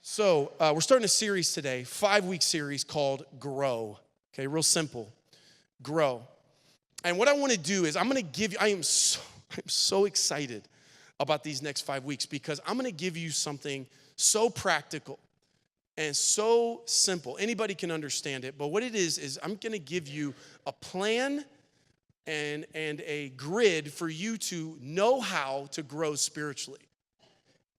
So we're starting a series today, 5-week series called Grow. Okay, real simple, grow. And what I want to do is I'm going to give you, I'm so excited about these next 5 weeks because I'm going to give you something so practical and so simple. Anybody can understand it, but what it is I'm going to give you a plan and a grid for you to know how to grow spiritually.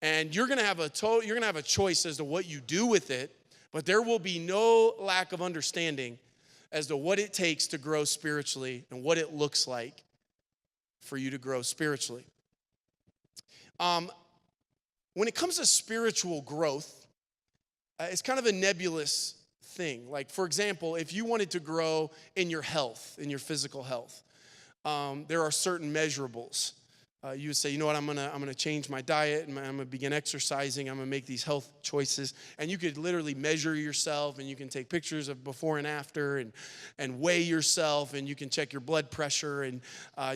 And you're going to have a choice as to what you do with it, but there will be no lack of understanding as to what it takes to grow spiritually and what it looks like for you to grow spiritually. When it comes to spiritual growth, it's kind of a nebulous thing. Like, for example, if you wanted to grow in your health, in your physical health, there are certain measurables. You would say, you know what, I'm gonna change my diet, and I'm gonna begin exercising, I'm gonna make these health choices. And you could literally measure yourself, and you can take pictures of before and after, and weigh yourself, and you can check your blood pressure, and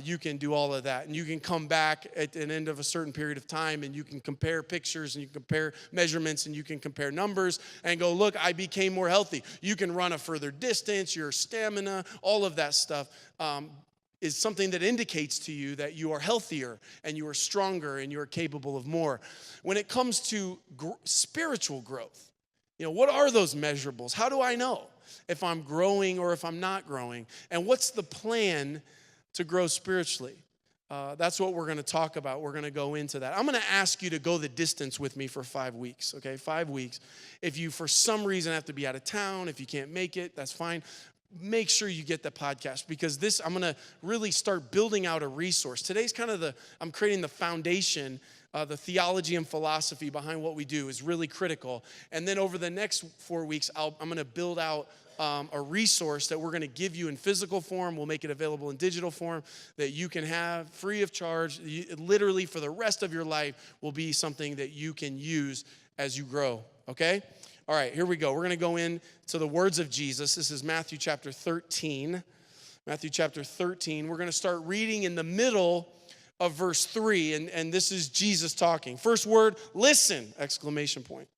you can do all of that. And you can come back at the end of a certain period of time, and you can compare pictures, and you can compare measurements, and you can compare numbers, and go, look, I became more healthy. You can run a further distance, your stamina, all of that stuff. Is something that indicates to you that you are healthier and you are stronger and you are capable of more. When it comes to spiritual growth, what are those measurables? How do I know if I'm growing or if I'm not growing? And what's the plan to grow spiritually? That's what we're going to talk about. We're going to go into that. I'm going to ask you to go the distance with me for 5 weeks, okay? 5 weeks. If you, for some reason, have to be out of town, if you can't make it, that's fine. Make sure you get the podcast because I'm going to really start building out a resource. Today's kind of I'm creating the foundation, the theology and philosophy behind what we do is really critical. And then over the next 4 weeks, I'm going to build out a resource that we're going to give you in physical form. We'll make it available in digital form that you can have free of charge. Literally for the rest of your life will be something that you can use as you grow, okay? All right, here we go. We're going to go into the words of Jesus. This is Matthew chapter 13. Matthew chapter 13. We're going to start reading in the middle of verse 3, and this is Jesus talking. First word, listen, exclamation point.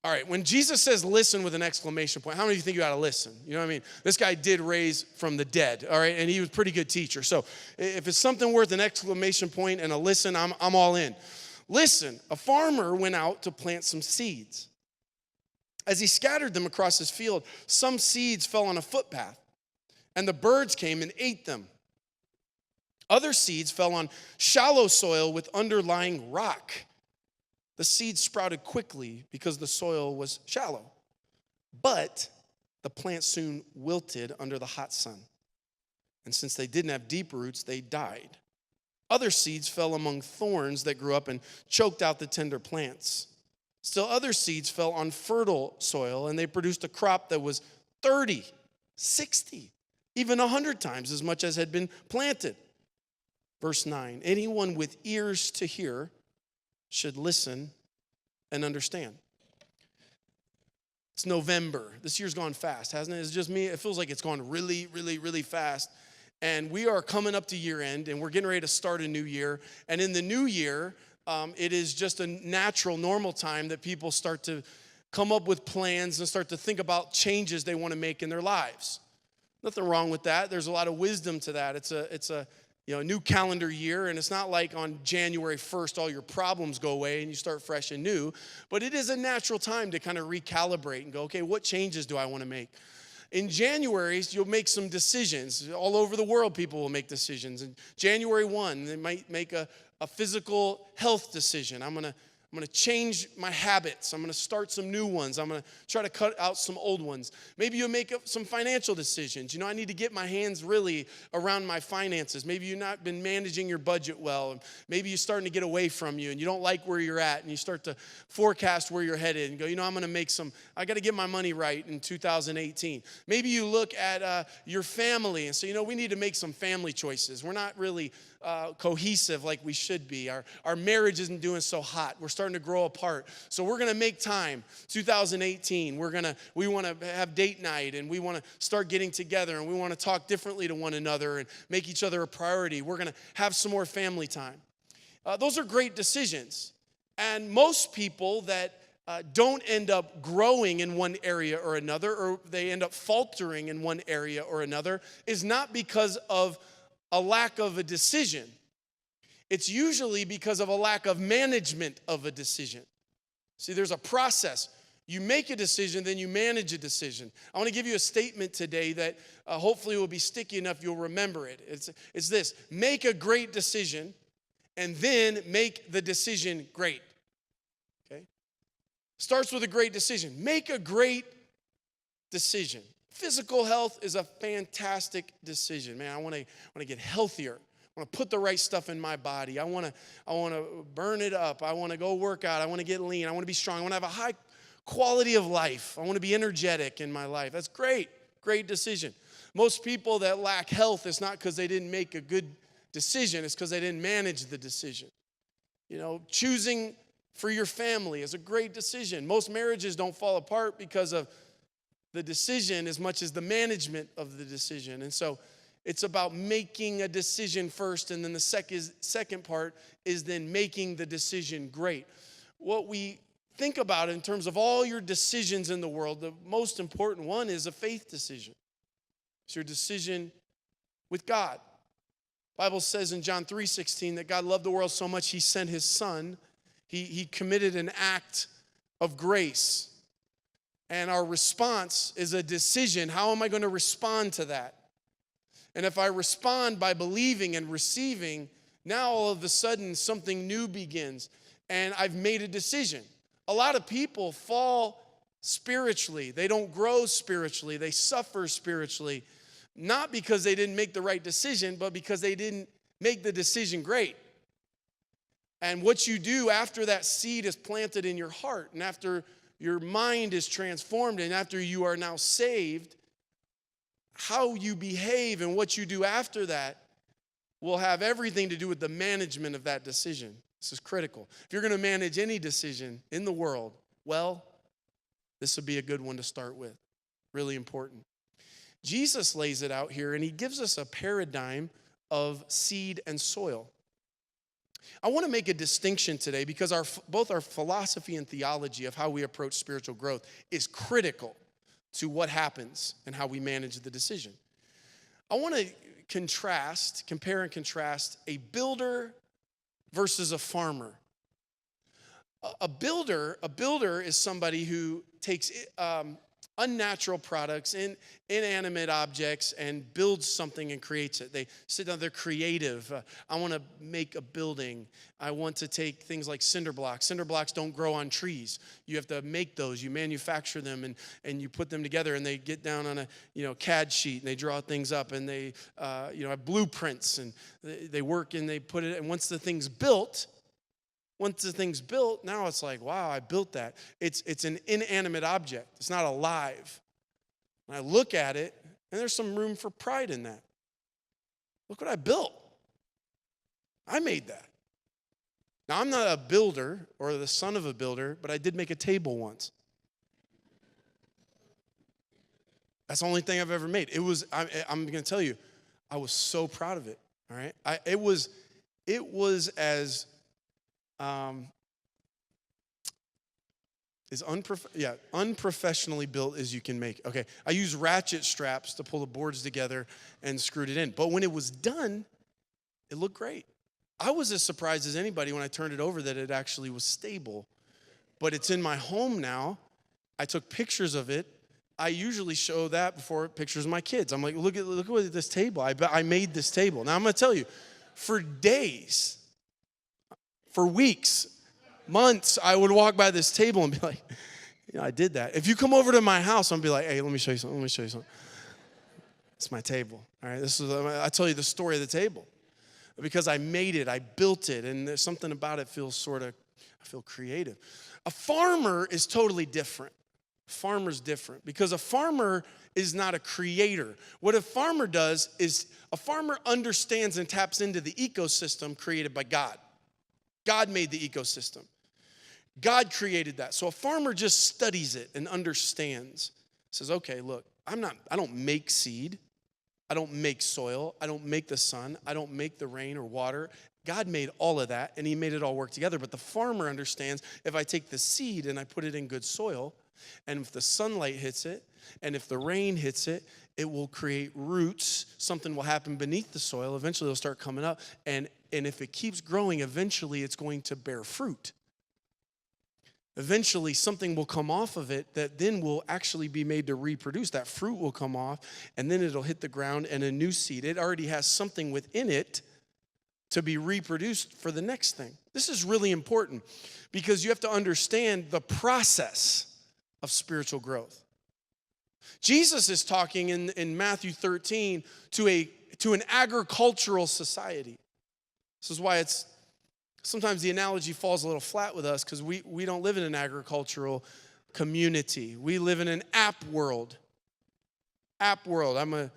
All right, when Jesus says listen with an exclamation point, how many of you think you ought to listen? You know what I mean? This guy did raise from the dead, all right, and he was a pretty good teacher. So if it's something worth an exclamation point and a listen, I'm all in. Listen, a farmer went out to plant some seeds. As he scattered them across his field, some seeds fell on a footpath, and the birds came and ate them. Other seeds fell on shallow soil with underlying rock. The seeds sprouted quickly because the soil was shallow, but the plant soon wilted under the hot sun. And since they didn't have deep roots, they died. Other seeds fell among thorns that grew up and choked out the tender plants. Still other seeds fell on fertile soil, and they produced a crop that was 30, 60, even 100 times as much as had been planted. Verse 9, anyone with ears to hear should listen and understand. It's November. This year's gone fast, hasn't it? It's just me. It feels like it's gone really, really, really fast. And we are coming up to year end, and we're getting ready to start a new year. And in the new year, it is just a natural, normal time that people start to come up with plans and start to think about changes they want to make in their lives. Nothing wrong with that. There's a lot of wisdom to that. It's a new calendar year, and it's not like on January 1st all your problems go away and you start fresh and new. But it is a natural time to kind of recalibrate and go, okay, what changes do I want to make? In January, you'll make some decisions. All over the world, people will make decisions. In January 1, they might make a physical health decision. I'm going to change my habits. I'm going to start some new ones. I'm going to try to cut out some old ones. Maybe you'll make some financial decisions. I need to get my hands really around my finances. Maybe you've not been managing your budget well. Maybe you're starting to get away from you and you don't like where you're at, and you start to forecast where you're headed and go, I'm going to make I got to get my money right in 2018. Maybe you look at your family and say, we need to make some family choices. We're not really cohesive like we should be. Our marriage isn't doing so hot. We're starting to grow apart. So we're going to make time. 2018, we want to have date night, and we want to start getting together, and we want to talk differently to one another and make each other a priority. We're going to have some more family time. Those are great decisions. And most people that don't end up growing in one area or another, or they end up faltering in one area or another, is not because of a lack of a decision. It's usually because of a lack of management of a decision. See, there's a process. You make a decision, then you manage a decision. I want to give you a statement today that hopefully will be sticky enough you'll remember it. It's this: make a great decision, and then make the decision great. Okay? Starts with a great decision. Make a great decision. Physical health is a fantastic decision. Man, I want to get healthier. I want to put the right stuff in my body. I want to burn it up. I want to go work out. I want to get lean. I want to be strong. I want to have a high quality of life. I want to be energetic in my life. That's great. Great decision. Most people that lack health, it's not because they didn't make a good decision. It's because they didn't manage the decision. You know, choosing for your family is a great decision. Most marriages don't fall apart because of the decision as much as the management of the decision. And so it's about making a decision first, and then the second part is then making the decision great. What we think about in terms of all your decisions in the world, the most important one is a faith decision. It's your decision with God. The Bible says in John 3:16 that God loved the world so much he sent his son. He committed an act of grace. And our response is a decision. How am I going to respond to that? And if I respond by believing and receiving, now all of a sudden something new begins. And I've made a decision. A lot of people fall spiritually. They don't grow spiritually. They suffer spiritually. Not because they didn't make the right decision, but because they didn't make the decision great. And what you do after that seed is planted in your heart, and after your mind is transformed, and after you are now saved, how you behave and what you do after that will have everything to do with the management of that decision. This is critical. If you're going to manage any decision in the world, well, this would be a good one to start with. Really important. Jesus lays it out here, and he gives us a paradigm of seed and soil. I want to make a distinction today because both our philosophy and theology of how we approach spiritual growth is critical to what happens and how we manage the decision. I want to compare and contrast a builder versus a farmer. A builder is somebody who takes unnatural products, inanimate objects, and builds something and creates it. They sit down, they're creative. I want to make a building. I want to take things like cinder blocks. Cinder blocks don't grow on trees. You have to make those. You manufacture them, and you put them together, and they get down on a CAD sheet, and they draw things up, and they have blueprints, and they work, and they put it, and once the thing's built, now it's like, wow, I built that. It's an inanimate object. It's not alive. And I look at it, and there's some room for pride in that. Look what I built. I made that. Now, I'm not a builder or the son of a builder, but I did make a table once. That's the only thing I've ever made. I'm going to tell you, I was so proud of it, all right? It was as unprofessionally built as you can make. Okay, I used ratchet straps to pull the boards together and screwed it in. But when it was done, it looked great. I was as surprised as anybody when I turned it over that it actually was stable. But it's in my home now. I took pictures of it. I usually show that before pictures of my kids. I'm like, look at this table. I made this table. Now I'm going to tell you, for days, for weeks, months, I would walk by this table and be like, I did that. If you come over to my house, I'm going to be like, hey, let me show you something. It's my table. All right, I tell you the story of the table. Because I made it, I built it, and there's something about it I feel creative. A farmer is totally different. A farmer's different because a farmer is not a creator. What a farmer does is a farmer understands and taps into the ecosystem created by God. God made the ecosystem. God created that. So a farmer just studies it and understands. Says, okay, look, I don't make seed. I don't make soil. I don't make the sun. I don't make the rain or water. God made all of that, and he made it all work together. But the farmer understands, if I take the seed and I put it in good soil, and if the sunlight hits it, and if the rain hits it, it will create roots. Something will happen beneath the soil. Eventually, it'll start coming up. And if it keeps growing, eventually it's going to bear fruit. Eventually, something will come off of it that then will actually be made to reproduce. That fruit will come off, and then it'll hit the ground, and a new seed. It already has something within it to be reproduced for the next thing. This is really important because you have to understand the process of spiritual growth. Jesus is talking in Matthew 13 to an agricultural society. This is why sometimes the analogy falls a little flat with us, because we don't live in an agricultural community. We live in an app world. App world. I'm a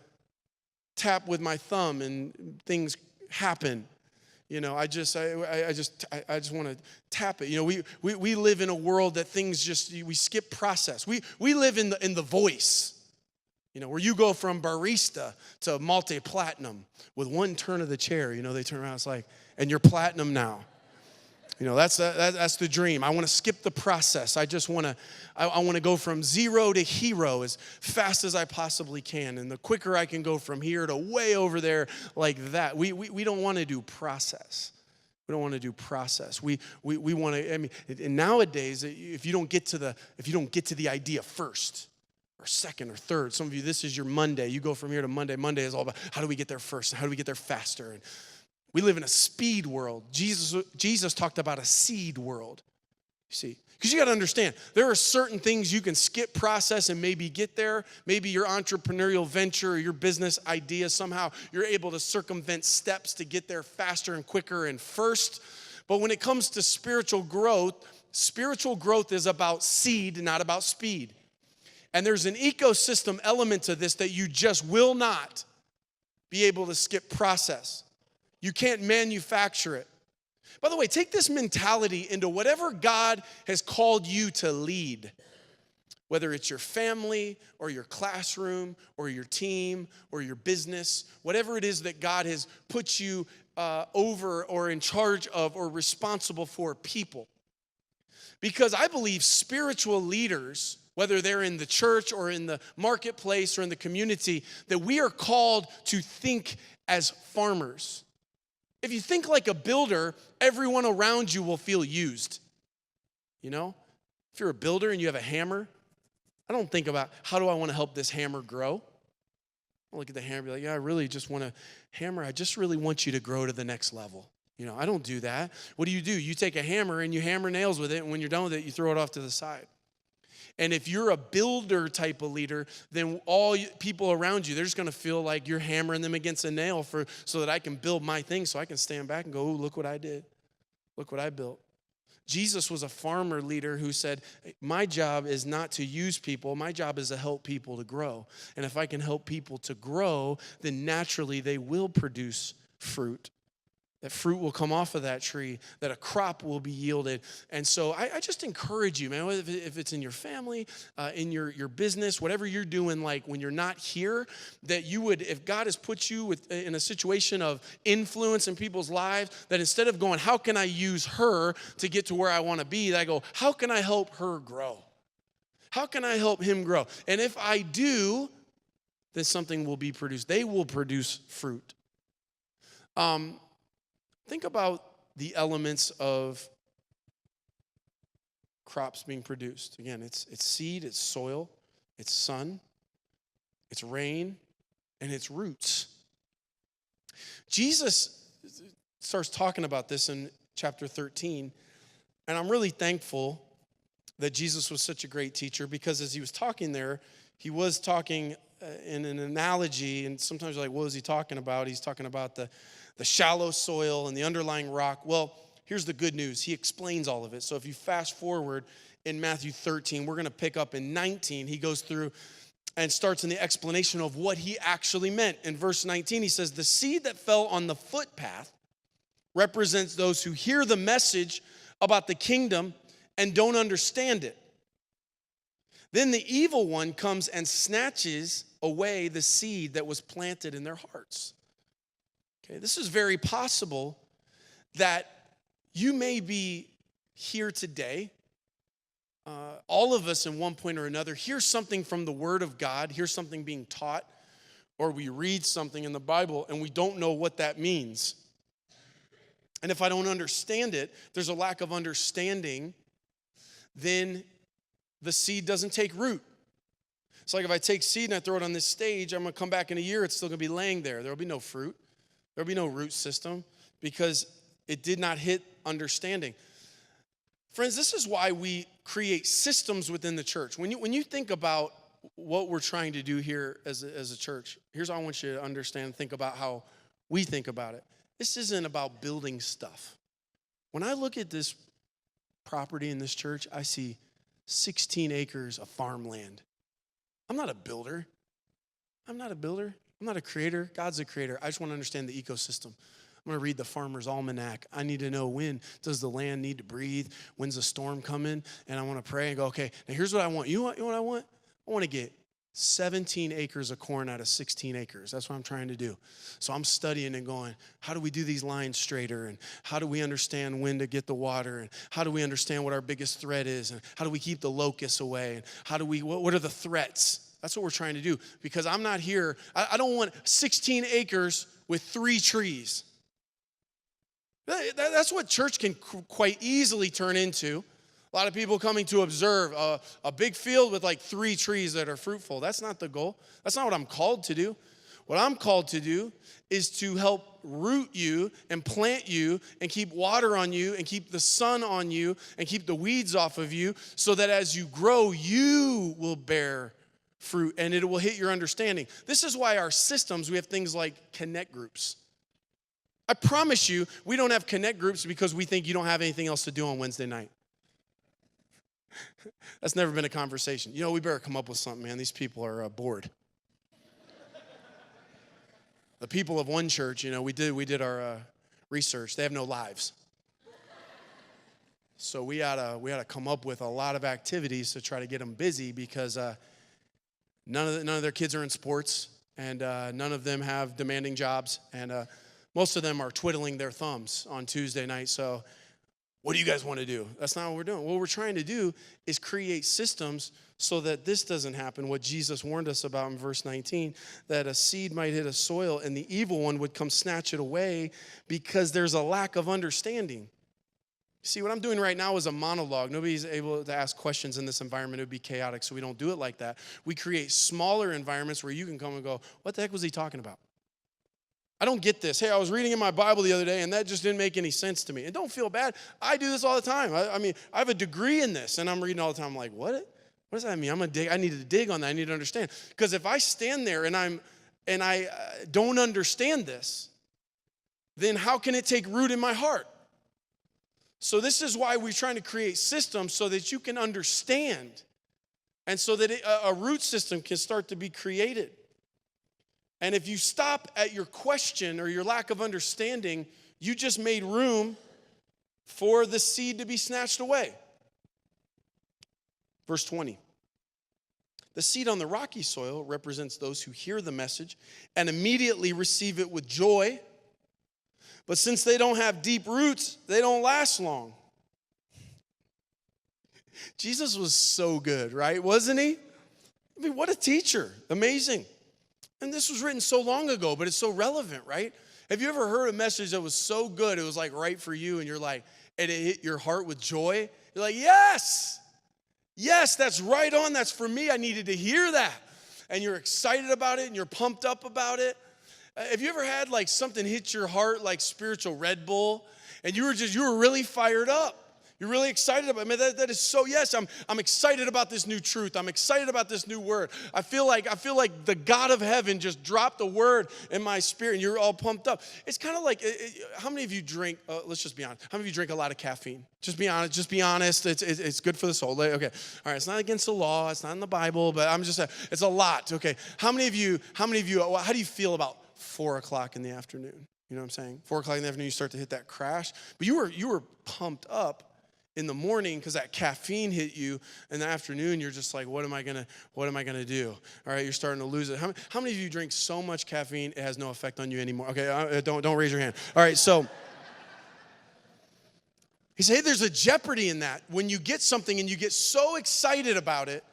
tap with my thumb and things happen. You know, I just want to tap it. You know, we live in a world that things we skip process. We live in the voice. You know, where you go from barista to multi-platinum with one turn of the chair. You know, they turn around, it's like, and you're platinum now. You know, that's the dream. I want to skip the process. I want to go from zero to hero as fast as I possibly can. And the quicker I can go from here to way over there like that. We don't want to do process. We don't want to do process. We want to, I mean, and nowadays, if you don't get to the idea first, or second or third. Some of you, this is your Monday. You go from here to Monday. Monday is all about how do we get there first? How do we get there faster? And we live in a speed world. Jesus talked about a seed world. You see, because you got to understand, there are certain things you can skip process and maybe get there. Maybe your entrepreneurial venture or your business idea, somehow you're able to circumvent steps to get there faster and quicker and first. But when it comes to spiritual growth is about seed, not about speed. And there's an ecosystem element to this that you just will not be able to skip process. You can't manufacture it. By the way, take this mentality into whatever God has called you to lead, whether it's your family or your classroom or your team or your business, whatever it is that God has put you over or in charge of or responsible for people. Because I believe spiritual leaders, whether they're in the church or in the marketplace or in the community, that we are called to think as farmers. If you think like a builder, everyone around you will feel used. You know, if you're a builder and you have a hammer, I don't think about how do I want to help this hammer grow. I look at the hammer and be like, yeah, I really just want to hammer. I just really want you to grow to the next level. You know, I don't do that. What do? You take a hammer and you hammer nails with it, and when you're done with it, you throw it off to the side. And if you're a builder type of leader, then all people around you, they're just going to feel like you're hammering them against a nail so that I can build my thing, so I can stand back and go, oh, look what I did. Look what I built. Jesus was a farmer leader who said, my job is not to use people. My job is to help people to grow. And if I can help people to grow, then naturally they will produce fruit. That fruit will come off of that tree, that a crop will be yielded. And so I just encourage you, man, if it's in your family, in your business, whatever you're doing, like when you're not here, that you would, if God has put you in a situation of influence in people's lives, that instead of going, how can I use her to get to where I want to be, that I go, how can I help her grow? How can I help him grow? And if I do, then something will be produced. They will produce fruit. Think about the elements of crops being produced. Again, it's seed, it's soil, it's sun, it's rain, and it's roots. Jesus starts talking about this in chapter 13, and I'm really thankful that Jesus was such a great teacher, because as he was talking there, he was talking in an analogy, and sometimes you're like, what is he talking about? He's talking about the shallow soil and the underlying rock. Well, here's the good news. He explains all of it. So if you fast forward in Matthew 13, we're going to pick up in 19. He goes through and starts in the explanation of what he actually meant. In verse 19, he says, the seed that fell on the footpath represents those who hear the message about the kingdom and don't understand it. Then the evil one comes and snatches away the seed that was planted in their hearts. Okay, this is very possible that you may be here today. All of us, in one point or another, hear something from the Word of God, hear something being taught, or we read something in the Bible and we don't know what that means. And if I don't understand it, there's a lack of understanding, then the seed doesn't take root. It's like if I take seed and I throw it on this stage, I'm going to come back in a year, it's still going to be laying there. There will be no fruit. There will be no root system because it did not hit understanding. Friends, this is why we create systems within the church. When you think about what we're trying to do here as a church, here's how I want you to understand and think about how we think about it. This isn't about building stuff. When I look at this property in this church, I see 16 acres of farmland. I'm not a builder. I'm not a creator. God's a creator. I just want to understand the ecosystem. I'm going to read the Farmer's Almanac. I need to know, when does the land need to breathe? When's the storm coming? And I want to pray and go, okay, now here's what I want. You know what I want? I want to get 17 acres of corn out of 16 acres. That's what I'm trying to do. So I'm studying and going, how do we do these lines straighter? And how do we understand when to get the water? And how do we understand what our biggest threat is? And how do we keep the locusts away? And how do we, what are the threats? That's what we're trying to do. Because I'm not here, I don't want 16 acres with 3 trees. That's what church can quite easily turn into. A lot of people coming to observe a big field with like 3 trees that are fruitful. That's not the goal. That's not what I'm called to do. What I'm called to do is to help root you and plant you and keep water on you and keep the sun on you and keep the weeds off of you so that as you grow, you will bear fruit and it will hit your understanding. This is why our systems, we have things like connect groups. I promise you, we don't have connect groups because we think you don't have anything else to do on Wednesday night. That's never been a conversation. You know, we better come up with something, man. These people are bored. The people of one church, you know, we did our research. They have no lives. So we ought to come up with a lot of activities to try to get them busy because none of their kids are in sports and none of them have demanding jobs and most of them are twiddling their thumbs on Tuesday night. So what do you guys want to do? That's not what we're doing. What we're trying to do is create systems so that this doesn't happen. What Jesus warned us about in verse 19, that a seed might hit a soil and the evil one would come snatch it away because there's a lack of understanding. See, what I'm doing right now is a monologue. Nobody's able to ask questions in this environment. It would be chaotic, so we don't do it like that. We create smaller environments where you can come and go, what the heck was he talking about? I don't get this. Hey, I was reading in my Bible the other day, and that just didn't make any sense to me. And don't feel bad. I do this all the time. I mean, I have a degree in this, and I'm reading all the time. I'm like, what? What does that mean? I need to dig on that. I need to understand. Because if I stand there and I don't understand this, then how can it take root in my heart? So this is why we're trying to create systems so that you can understand, and so that a root system can start to be created. And if you stop at your question or your lack of understanding, you just made room for the seed to be snatched away. Verse 20. The seed on the rocky soil represents those who hear the message and immediately receive it with joy. But since they don't have deep roots, they don't last long. Jesus was so good, right? Wasn't he? I mean, what a teacher. Amazing. And this was written so long ago, but it's so relevant, right? Have you ever heard a message that was so good, it was like right for you, and you're like, and it hit your heart with joy? You're like, yes, that's right on. That's for me. I needed to hear that. And you're excited about it, and you're pumped up about it. Have you ever had like something hit your heart like spiritual Red Bull, and you were really fired up? You're really excited about it. I mean, that is so, yes, I'm excited about this new truth. I'm excited about this new word. I feel like the God of heaven just dropped a word in my spirit, and you're all pumped up. It's kind of like, how many of you drink, let's just be honest, how many of you drink a lot of caffeine? Just be honest. It's good for the soul. Okay, all right, it's not against the law. It's not in the Bible, but I'm just saying, it's a lot. Okay, how many of you, how do you feel about 4 o'clock in the afternoon? You know what I'm saying? 4 o'clock in the afternoon, you start to hit that crash. But you were pumped up in the morning because that caffeine hit you. In the afternoon, you're just like, what am I gonna do? All right, you're starting to lose it. How many of you drink so much caffeine it has no effect on you anymore? Okay, don't raise your hand. All right, so He said, hey, there's a jeopardy in that. When you get something and you get so excited about it,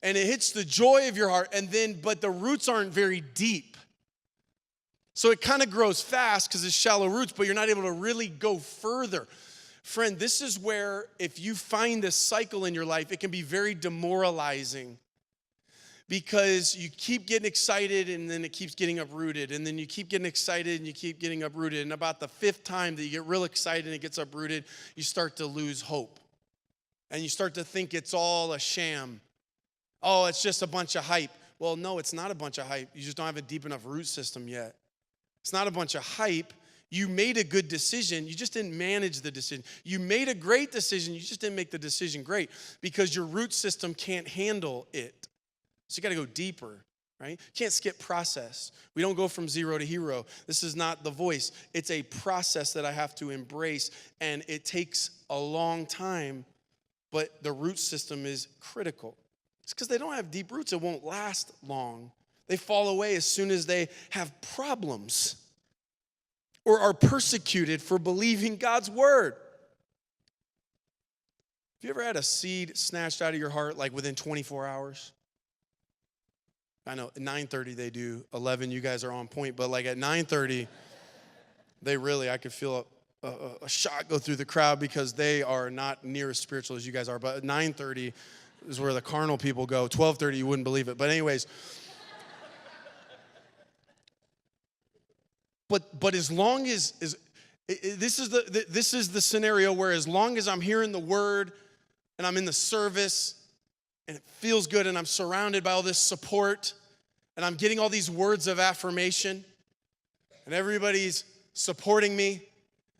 and it hits the joy of your heart, but the roots aren't very deep. So it kind of grows fast because it's shallow roots, but you're not able to really go further. Friend, this is where if you find this cycle in your life, it can be very demoralizing. Because you keep getting excited and then it keeps getting uprooted. And then you keep getting excited and you keep getting uprooted. And about the fifth time that you get real excited and it gets uprooted, you start to lose hope. And you start to think it's all a sham. Oh, it's just a bunch of hype. Well, no, it's not a bunch of hype. You just don't have a deep enough root system yet. It's not a bunch of hype. You made a good decision. You just didn't manage the decision. You made a great decision. You just didn't make the decision great because your root system can't handle it. So you got to go deeper, right? You can't skip process. We don't go from zero to hero. This is not The Voice. It's a process that I have to embrace, and it takes a long time, but the root system is critical. It's because they don't have deep roots. It won't last long. They fall away as soon as they have problems or are persecuted for believing God's word. Have you ever had a seed snatched out of your heart like within 24 hours? I know at 9:30 they do. 11, you guys are on point. But like at 9:30, I could feel a shot go through the crowd because they are not near as spiritual as you guys are. But at 9:30 is where the carnal people go. 12:30, you wouldn't believe it. But anyways. But as long as this is the scenario where as long as I'm hearing the word and I'm in the service, and it feels good, and I'm surrounded by all this support, and I'm getting all these words of affirmation, and everybody's supporting me,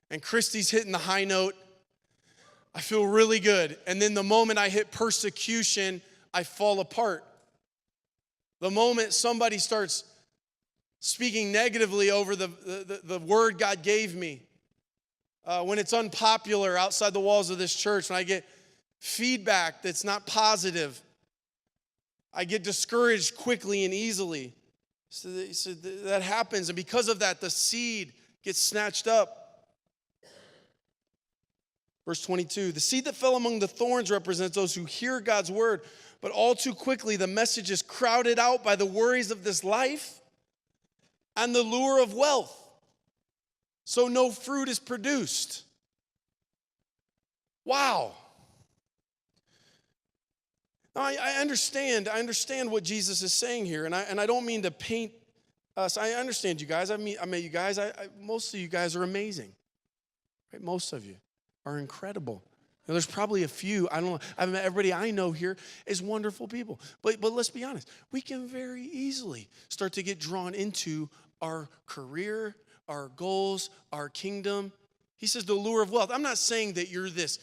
and Christy's hitting the high note, I feel really good. And then the moment I hit persecution, I fall apart. The moment somebody starts speaking negatively over the word God gave me, when it's unpopular outside the walls of this church, when I get feedback that's not positive, I get discouraged quickly and easily. So that happens, and because of that, the seed gets snatched up. Verse 22, the seed that fell among the thorns represents those who hear God's word, but all too quickly the message is crowded out by the worries of this life and the lure of wealth. So no fruit is produced. Wow. Now, I understand what Jesus is saying here, and I don't mean to paint us. I understand you guys. I met you guys. Most of you guys are amazing. Right? Most of you are incredible. Now, there's probably a few. I don't know. I mean, everybody I know here is wonderful people. But let's be honest. We can very easily start to get drawn into our career, our goals, our kingdom. He says the lure of wealth. I'm not saying that you're this,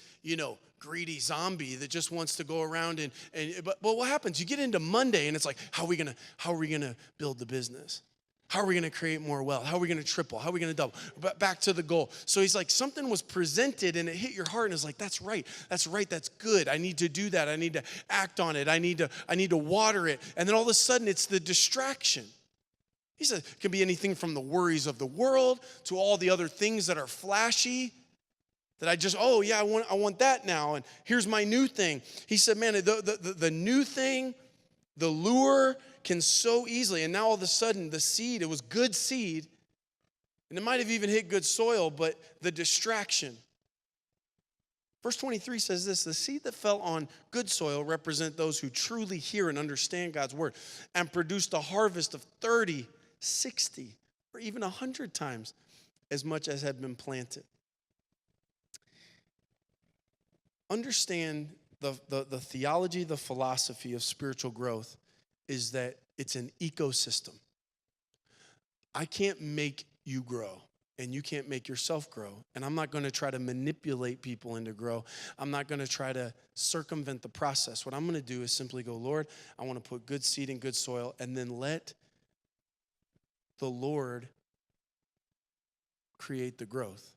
greedy zombie that just wants to go around but what happens? You get into Monday and it's like, how are we gonna build the business? How are we gonna create more wealth? How are we gonna triple? How are we gonna double? But back to the goal. So he's like, something was presented and it hit your heart and it's like, that's right, that's good. I need to do that. I need to act on it. I need to water it. And then all of a sudden it's the distraction. He said it can be anything from the worries of the world to all the other things that are flashy. That I want that now, and here's my new thing. He said, man, the new thing, the lure can so easily, and now all of a sudden the seed, it was good seed, and it might have even hit good soil, but the distraction. Verse 23 says this, the seed that fell on good soil represent those who truly hear and understand God's word and produced a harvest of 30, 60, or even 100 times as much as had been planted. Understand the theology, the philosophy of spiritual growth is that it's an ecosystem. I can't make you grow, and you can't make yourself grow. And I'm not going to try to manipulate people into grow. I'm not going to try to circumvent the process. What I'm going to do is simply go, Lord, I want to put good seed in good soil, and then let the Lord create the growth.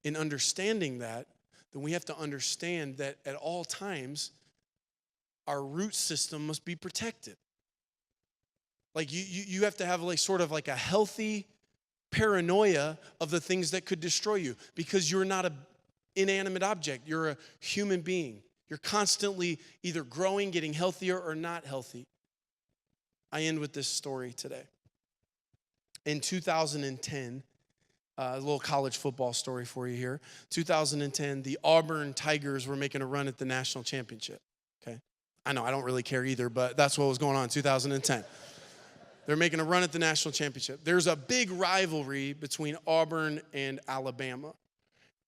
In understanding that, then we have to understand that at all times, our root system must be protected. Like you have to have sort of a healthy paranoia of the things that could destroy you, because you're not inanimate object. You're a human being. You're constantly either growing, getting healthier, or not healthy. I end with this story today. In 2010, a little college football story for you here. 2010, the Auburn Tigers were making a run at the national championship. Okay, I know I don't really care either, but that's what was going on in 2010. They're making a run at the national championship. There's a big rivalry between Auburn and Alabama.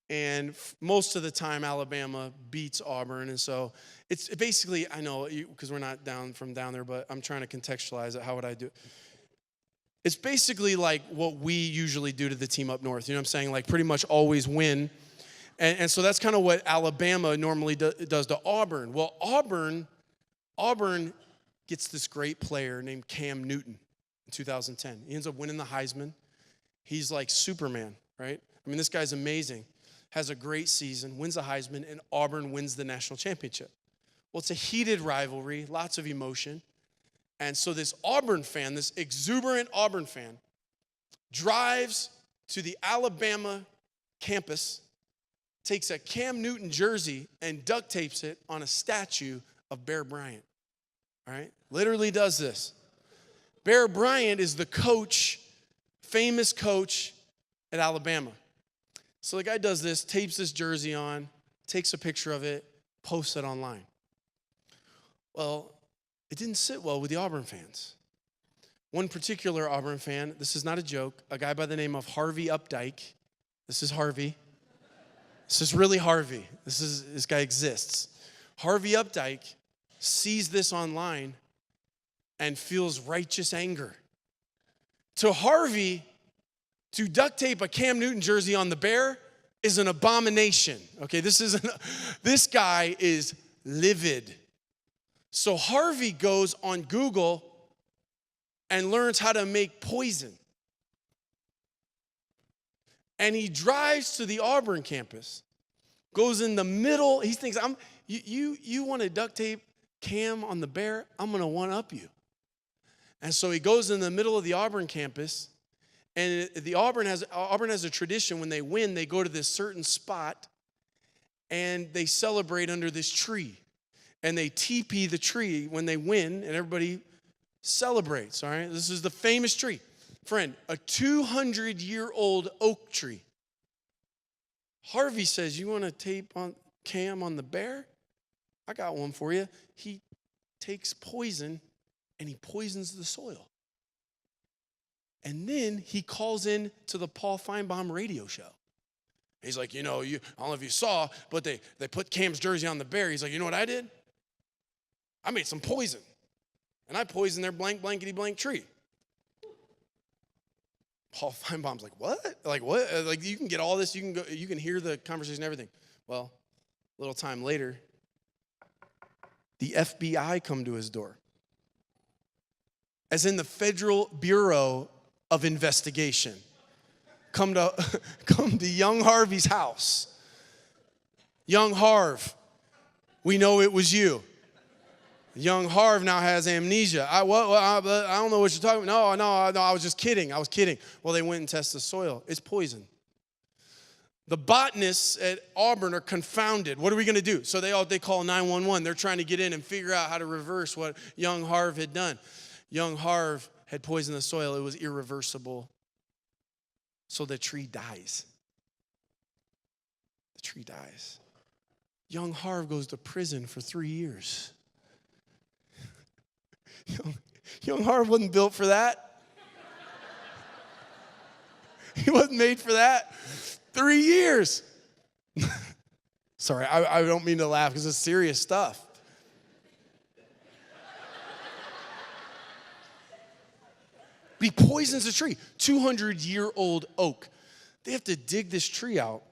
And most of the time, Alabama beats Auburn. And so it's basically, I know, because we're not down there, but I'm trying to contextualize it. How would I do it? It's basically like what we usually do to the team up north. You know what I'm saying? Like pretty much always win. And so that's kind of what Alabama normally does to Auburn. Well, Auburn gets this great player named Cam Newton in 2010. He ends up winning the Heisman. He's like Superman, right? I mean, this guy's amazing. Has a great season, wins the Heisman, and Auburn wins the national championship. Well, it's a heated rivalry, lots of emotion. And so this Auburn fan, this exuberant Auburn fan, drives to the Alabama campus, takes a Cam Newton jersey and duct tapes it on a statue of Bear Bryant. All right? Literally does this. Bear Bryant is the coach, famous coach at Alabama. So the guy does this, tapes this jersey on, takes a picture of it, posts it online. Well, it didn't sit well with the Auburn fans. One particular Auburn fan, this is not a joke, a guy by the name of Harvey Updike. This is Harvey. This is really Harvey. This guy exists. Harvey Updike sees this online and feels righteous anger. To Harvey, to duct tape a Cam Newton jersey on the Bear is an abomination. Okay, this guy is livid. So Harvey goes on Google and learns how to make poison. And he drives to the Auburn campus, goes in the middle. He thinks, you want to duct tape Cam on the Bear? I'm going to one-up you. And so he goes in the middle of the Auburn campus, and Auburn has a tradition. When they win, they go to this certain spot, and they celebrate under this tree. And they teepee the tree when they win, and everybody celebrates, all right? This is the famous tree. Friend, a 200-year-old oak tree. Harvey says, you want to tape on Cam on the Bear? I got one for you. He takes poison, and he poisons the soil. And then he calls in to the Paul Feinbaum radio show. He's like, I don't know if you saw, but they put Cam's jersey on the Bear. He's like, you know what I did? I made some poison. And I poisoned their blankety blank tree. Paul Feinbaum's like, what? Like, what? Like, you can get all this. You can hear the conversation and everything. Well, a little time later, the FBI come to his door. As in the Federal Bureau of Investigation. Come to young Harvey's house. Young Harv, we know it was you. Young Harv now has amnesia. I don't know what you're talking about. No, I was just kidding. I was kidding. Well, they went and tested the soil. It's poison. The botanists at Auburn are confounded. What are we going to do? So they call 911. They're trying to get in and figure out how to reverse what young Harv had done. Young Harv had poisoned the soil. It was irreversible. So the tree dies. The tree dies. Young Harv goes to prison for 3 years. Young Harv wasn't built for that. He wasn't made for that. 3 years. Sorry, I don't mean to laugh because it's serious stuff. But he poisons the tree. 200-year-old oak. They have to dig this tree out.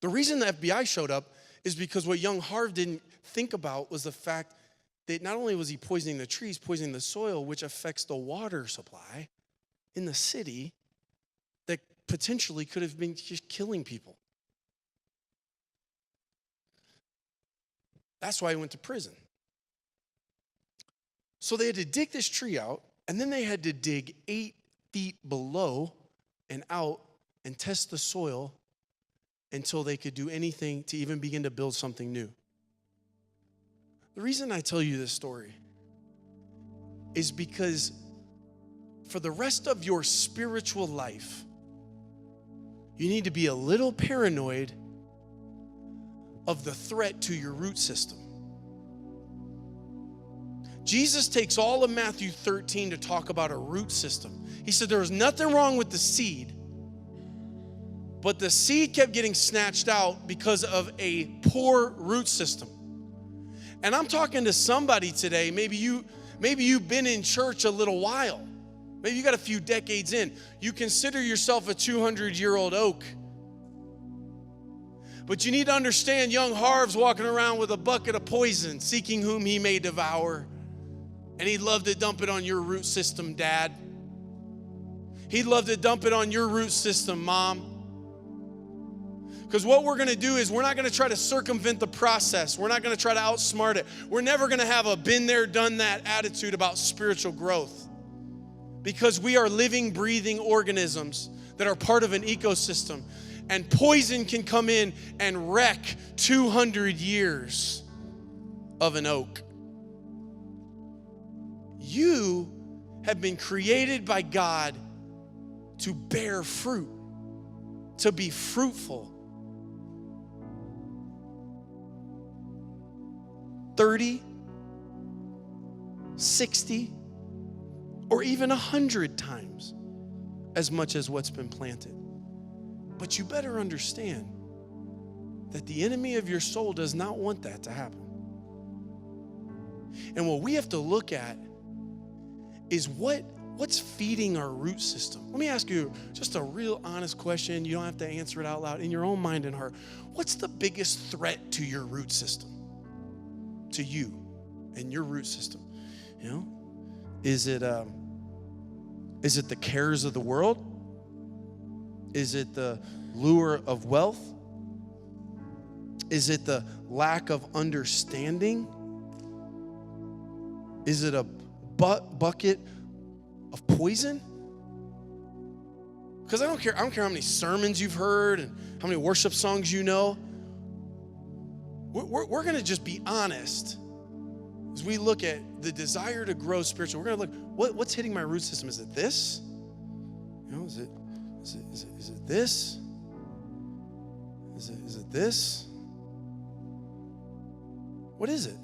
The reason the FBI showed up is because what young Harv didn't think about was the fact that not only was he poisoning the trees, poisoning the soil, which affects the water supply in the city that potentially could have been just killing people. That's why he went to prison. So they had to dig this tree out, and then they had to dig 8 feet below and out and test the soil until they could do anything to even begin to build something new. The reason I tell you this story is because for the rest of your spiritual life, you need to be a little paranoid of the threat to your root system. Jesus takes all of Matthew 13 to talk about a root system. He said there was nothing wrong with the seed, but the seed kept getting snatched out because of a poor root system. And I'm talking to somebody today, maybe you've been in church a little while. Maybe you got a few decades in. You consider yourself a 200-year-old oak. But you need to understand young Harv's walking around with a bucket of poison, seeking whom he may devour. And he'd love to dump it on your root system, Dad. He'd love to dump it on your root system, Mom. Because what we're going to do is we're not going to try to circumvent the process. We're not going to try to outsmart it. We're never going to have a been there, done that attitude about spiritual growth. Because we are living, breathing organisms that are part of an ecosystem. And poison can come in and wreck 200 years of an oak. You have been created by God to bear fruit, to be fruitful. 30, 60, or even 100 times as much as what's been planted. But you better understand that the enemy of your soul does not want that to happen. And what we have to look at is what's feeding our root system. Let me ask you just a real honest question. You don't have to answer it out loud. In your own mind and heart, what's the biggest threat to your root system? To you and your root system? You know, is it the cares of the world? Is it the lure of wealth? Is it the lack of understanding? Is it a bucket of poison? Because I don't care how many sermons you've heard and how many worship songs you know. We're going to just be honest as we look at the desire to grow spiritually. We're going to look, what's hitting my root system? Is it this? You know, is it this? Is it this? What is it?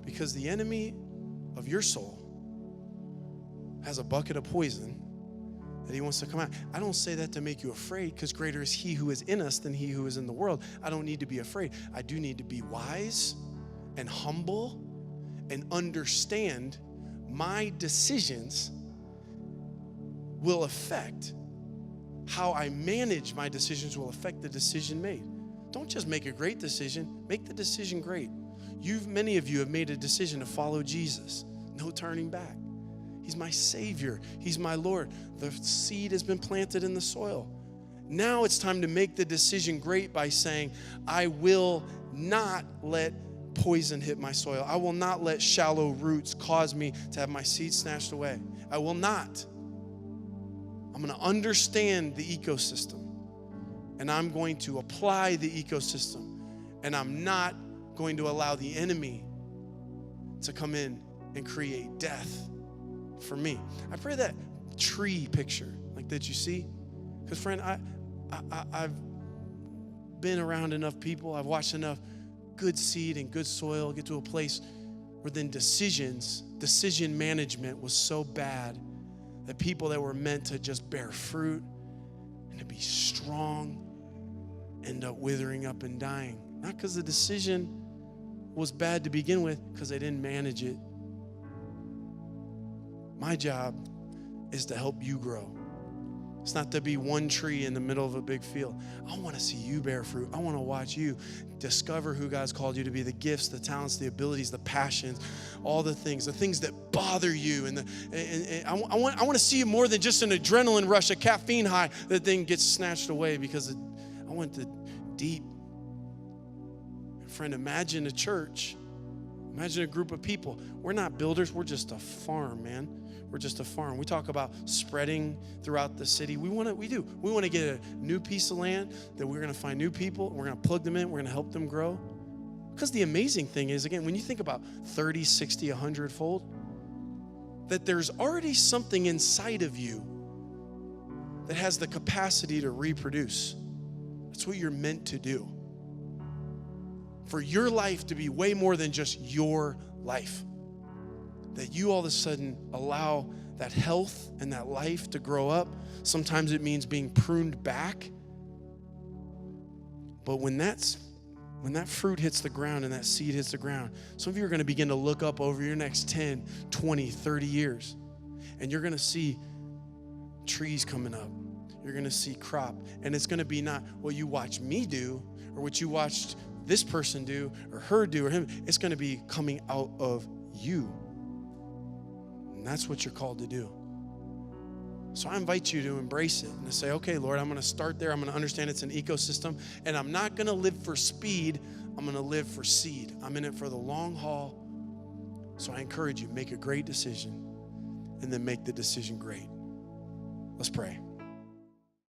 Because the enemy of your soul has a bucket of poison that he wants to come out. I don't say that to make you afraid, because greater is he who is in us than he who is in the world. I don't need to be afraid. I do need to be wise and humble and understand my decisions will affect how I manage my decisions, will affect the decision made. Don't just make a great decision, make the decision great. Many of you have made a decision to follow Jesus. No turning back. He's my Savior. He's my Lord. The seed has been planted in the soil. Now it's time to make the decision great by saying, I will not let poison hit my soil. I will not let shallow roots cause me to have my seed snatched away. I will not. I'm going to understand the ecosystem, and I'm going to apply the ecosystem, and I'm not going to allow the enemy to come in and create death for me. I pray that tree picture like that you see, because friend, I've been around enough people, I've watched enough good seed and good soil get to a place where then decision management was so bad that people that were meant to just bear fruit and to be strong end up withering up and dying. Not because the decision was bad to begin with, because they didn't manage it. My job is to help you grow. It's not to be one tree in the middle of a big field. I want to see you bear fruit. I want to watch you discover who God's called you to be, the gifts, the talents, the abilities, the passions, all the things that bother you. And I want to see you more than just an adrenaline rush, a caffeine high that then gets snatched away because I want the deep. Friend, imagine a church Imagine a group of people. We're not builders. We're just a farm, man. We're just a farm. We talk about spreading throughout the city. We want to get a new piece of land that we're going to find new people. We're going to plug them in. We're going to help them grow. Because the amazing thing is, again, when you think about 30, 60, 100-fold, that there's already something inside of you that has the capacity to reproduce. That's what you're meant to do. For your life to be way more than just your life. That you all of a sudden allow that health and that life to grow up. Sometimes it means being pruned back. But when that fruit hits the ground and that seed hits the ground, some of you are going to begin to look up over your next 10, 20, 30 years. And you're going to see trees coming up. You're going to see crop. And it's going to be not what you watch me do or what you watched this person do or her do or him. It's going to be coming out of you. And that's what you're called to do. So I invite you to embrace it and to say, okay, Lord, I'm going to start there. I'm going to understand it's an ecosystem. And I'm not going to live for speed. I'm going to live for seed. I'm in it for the long haul. So I encourage you, make a great decision and then make the decision great. Let's pray.